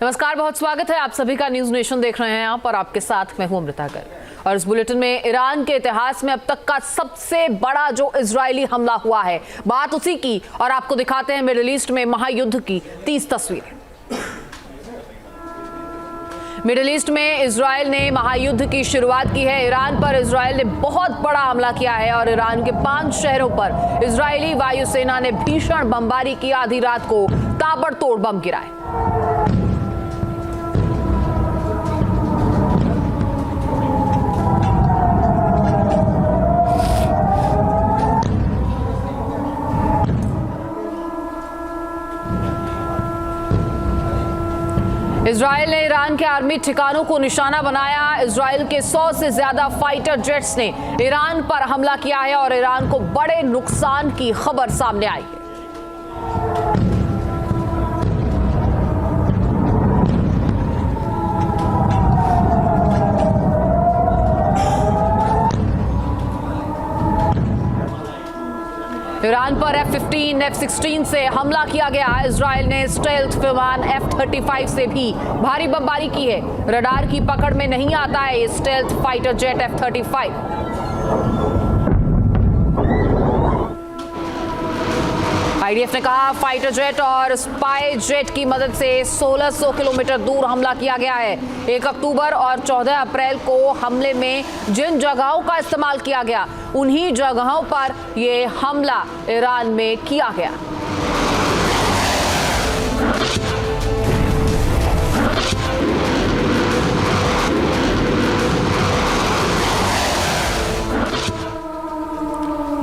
नमस्कार, बहुत स्वागत है आप सभी का। न्यूज नेशन देख रहे हैं आप और आपके साथ मैं हूं अमृता कर। और इस बुलेटिन में ईरान के इतिहास में अब तक का सबसे बड़ा जो इजरायली हमला हुआ है, बात उसी की। और आपको दिखाते हैं मिडिल ईस्ट में महायुद्ध की 30 तस्वीरें। मिडिल ईस्ट में इजराइल ने महायुद्ध की शुरुआत की है। ईरान पर इजराइल ने बहुत बड़ा हमला किया है और ईरान के 5 शहरों पर इजरायली वायुसेना ने भीषण बमबारी की। आधी रात को ताबड़तोड़ बम गिराए। इजराइल ने ईरान के आर्मी ठिकानों को निशाना बनाया। इजराइल के 100 से ज्यादा फाइटर जेट्स ने ईरान पर हमला किया है और ईरान को बड़े नुकसान की खबर सामने आई है। ईरान पर F-15, F-16 से हमला किया गया। इजराइल ने स्टेल्थ विमान F-35 से भी भारी बमबारी की है। रडार की पकड़ में नहीं आता है ये stealth fighter jet F-35। IDF ने कहा फाइटर जेट और स्पाई जेट की मदद से 1600 किलोमीटर दूर हमला किया गया है। 1 अक्टूबर और 14 अप्रैल को हमले में जिन जगहों का इस्तेमाल किया गया, उन्हीं जगहों पर यह हमला ईरान में किया गया।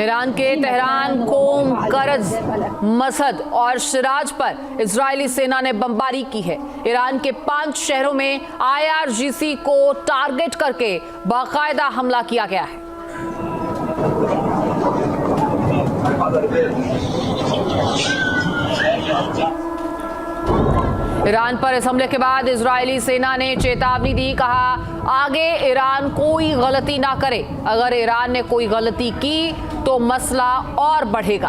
ईरान के तेहरान, कोम, करज, मसद और शिराज पर इजरायली सेना ने बमबारी की है। ईरान के 5 शहरों में IRGC को टारगेट करके बाकायदा हमला किया गया है। ईरान पर इस हमले के बाद इजरायली सेना ने चेतावनी दी। कहा आगे ईरान कोई गलती ना करे। अगर ईरान ने कोई गलती की तो मसला और बढ़ेगा।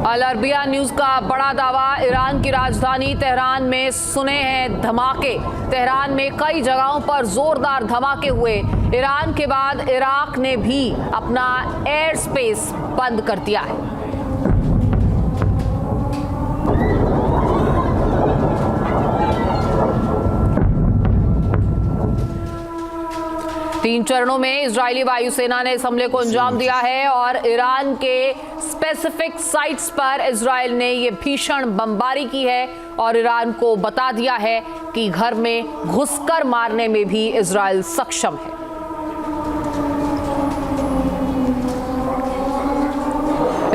अल अरबिया न्यूज का बड़ा दावा। ईरान की राजधानी तेहरान में सुने हैं धमाके। तेहरान में कई जगहों पर जोरदार धमाके हुए। ईरान के बाद इराक ने भी अपना एयर स्पेस बंद कर दिया है। तीन चरणों में इजरायली वायुसेना ने इस हमले को अंजाम दिया है और ईरान के स्पेसिफिक साइट्स पर इजरायल ने ये भीषण बमबारी की है और ईरान को बता दिया है कि घर में घुसकर मारने में भी इजरायल सक्षम है।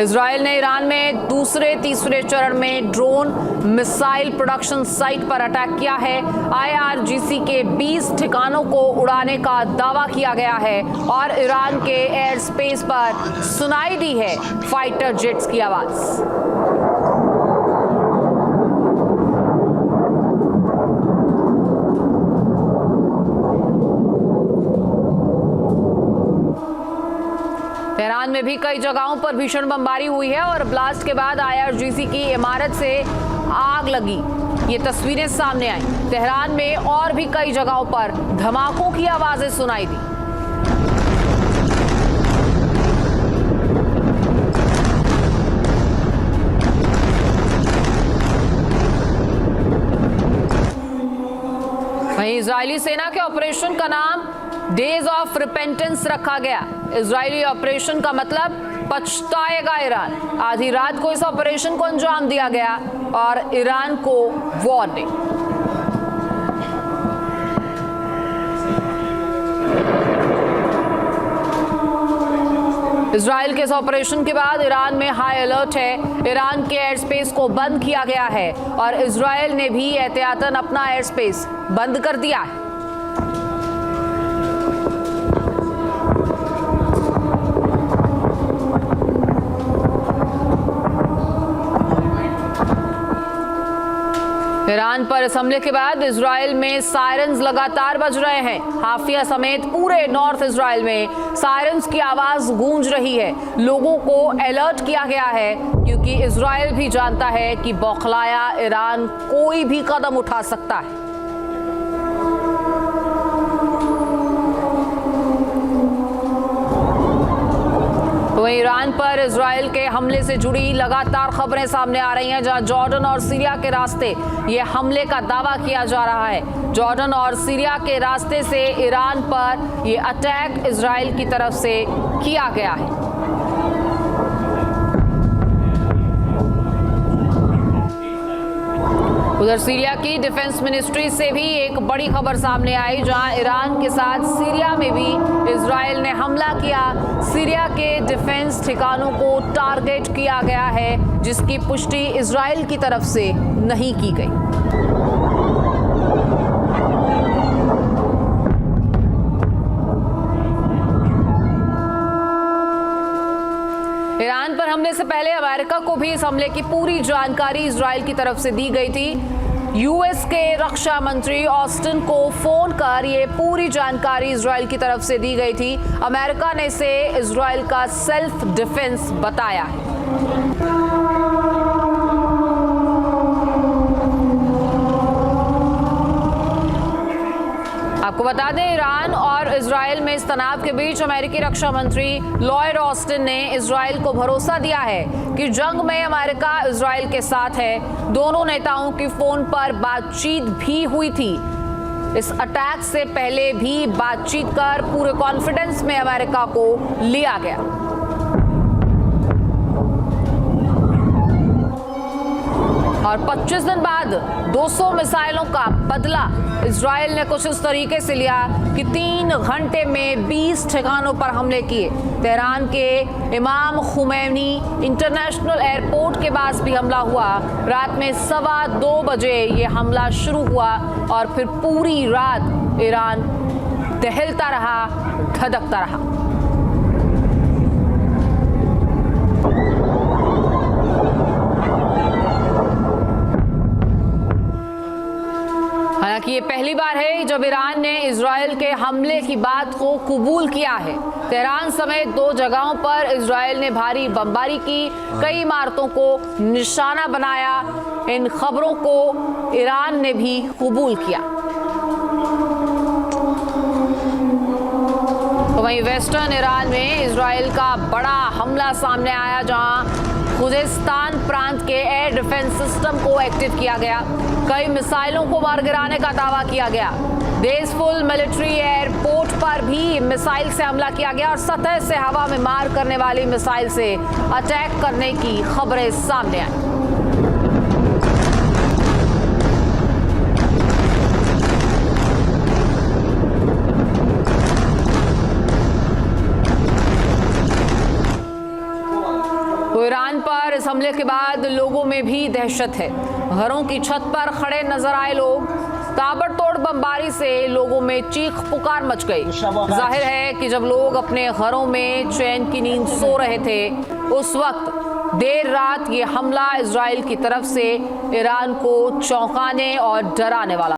इजरायल ने ईरान में दूसरे तीसरे चरण में ड्रोन मिसाइल प्रोडक्शन साइट पर अटैक किया है। IRGC के 20 ठिकानों को उड़ाने का दावा किया गया है और ईरान के एयर स्पेस पर सुनाई दी है फाइटर जेट्स की आवाज। तेहरान में भी कई जगहों पर भीषण बमबारी हुई है और ब्लास्ट के बाद IRGC की इमारत से आग लगी। ये तस्वीरें सामने आई। तेहरान में और भी कई जगहों पर धमाकों की आवाजें सुनाई दी। वहीं इजरायली सेना के ऑपरेशन का नाम डेज ऑफ रिपेंटेंस रखा गया। इजरायली ऑपरेशन का मतलब पछताएगा ईरान। आधी रात को इस ऑपरेशन को अंजाम दिया गया और ईरान को वार्निंग। इजरायल के इस ऑपरेशन के बाद ईरान में हाई अलर्ट है। ईरान के एयर स्पेस को बंद किया गया है और इजरायल ने भी एहतियातन अपना एयर स्पेस बंद कर दिया है। ईरान पर पर इस हमले के बाद इजराइल में सायरन्स लगातार बज रहे हैं। हाफिया समेत पूरे नॉर्थ इजराइल में सायरन्स की आवाज गूंज रही है। लोगों को अलर्ट किया गया है क्योंकि इजराइल भी जानता है कि बौखलाया ईरान कोई भी कदम उठा सकता है। तो ईरान पर इजराइल के हमले से जुड़ी लगातार खबरें सामने आ रही हैं, जहां जॉर्डन और सीरिया के रास्ते ये हमले का दावा किया जा रहा है। जॉर्डन और सीरिया के रास्ते से ईरान पर ये अटैक इजराइल की तरफ से किया गया है। उधर सीरिया की डिफेंस मिनिस्ट्री से भी एक बड़ी खबर सामने आई, जहां ईरान के साथ सीरिया में भी इजराइल ने हमला किया। सीरिया के डिफेंस ठिकानों को टारगेट किया गया है, जिसकी पुष्टि इजराइल की तरफ से नहीं की गई। ईरान पर हमले से पहले अमेरिका को भी इस हमले की पूरी जानकारी इजराइल की तरफ से दी गई थी। यूएस के रक्षा मंत्री ऑस्टिन को फोन कर ये पूरी जानकारी इजराइल की तरफ से दी गई थी। अमेरिका ने इसे इजराइल का सेल्फ डिफेंस बताया है। आपको बता दें, ईरान और इजराइल में इस तनाव के बीच अमेरिकी रक्षा मंत्री लॉयड ऑस्टिन ने इजराइल को भरोसा दिया है कि जंग में अमेरिका इजराइल के साथ है। दोनों नेताओं की फोन पर बातचीत भी हुई थी। इस अटैक से पहले भी बातचीत कर पूरे कॉन्फिडेंस में अमेरिका को लिया गया। और 25 दिन बाद 200 मिसाइलों का बदला इजराइल ने कुछ इस तरीके से लिया कि 3 घंटे में 20 ठिकानों पर हमले किए। तेहरान के इमाम खुमैनी इंटरनेशनल एयरपोर्ट के पास भी हमला हुआ। रात में 2:15 बजे ये हमला शुरू हुआ और फिर पूरी रात ईरान दहलता रहा, धधकता रहा। हालांकि ये पहली बार है जब ईरान ने इजराइल के हमले की बात को कबूल किया है। तेहरान समेत 2 जगहों पर इजराइल ने भारी बमबारी की, कई इमारतों को निशाना बनाया। इन खबरों को ईरान ने भी कबूल किया। तो वहीं वेस्टर्न ईरान में इजराइल का बड़ा हमला सामने आया, जहां खुजेस्तान प्रांत के एयर डिफेंस सिस्टम को एक्टिव किया गया। कई मिसाइलों को मार गिराने का दावा किया गया। देसफुल मिलिट्री एयरपोर्ट पर भी मिसाइल से हमला किया गया और सतह से हवा में मार करने वाली मिसाइल से अटैक करने की खबरें सामने आई। तो ईरान पर इस हमले के बाद लोगों में भी दहशत है। घरों की छत पर खड़े नजर आए लोग। ताबड़तोड़ बमबारी से लोगों में चीख पुकार मच गई। जाहिर है कि जब लोग अपने घरों में चैन की नींद सो रहे थे, उस वक्त देर रात ये हमला इजराइल की तरफ से ईरान को चौंकाने और डराने वाला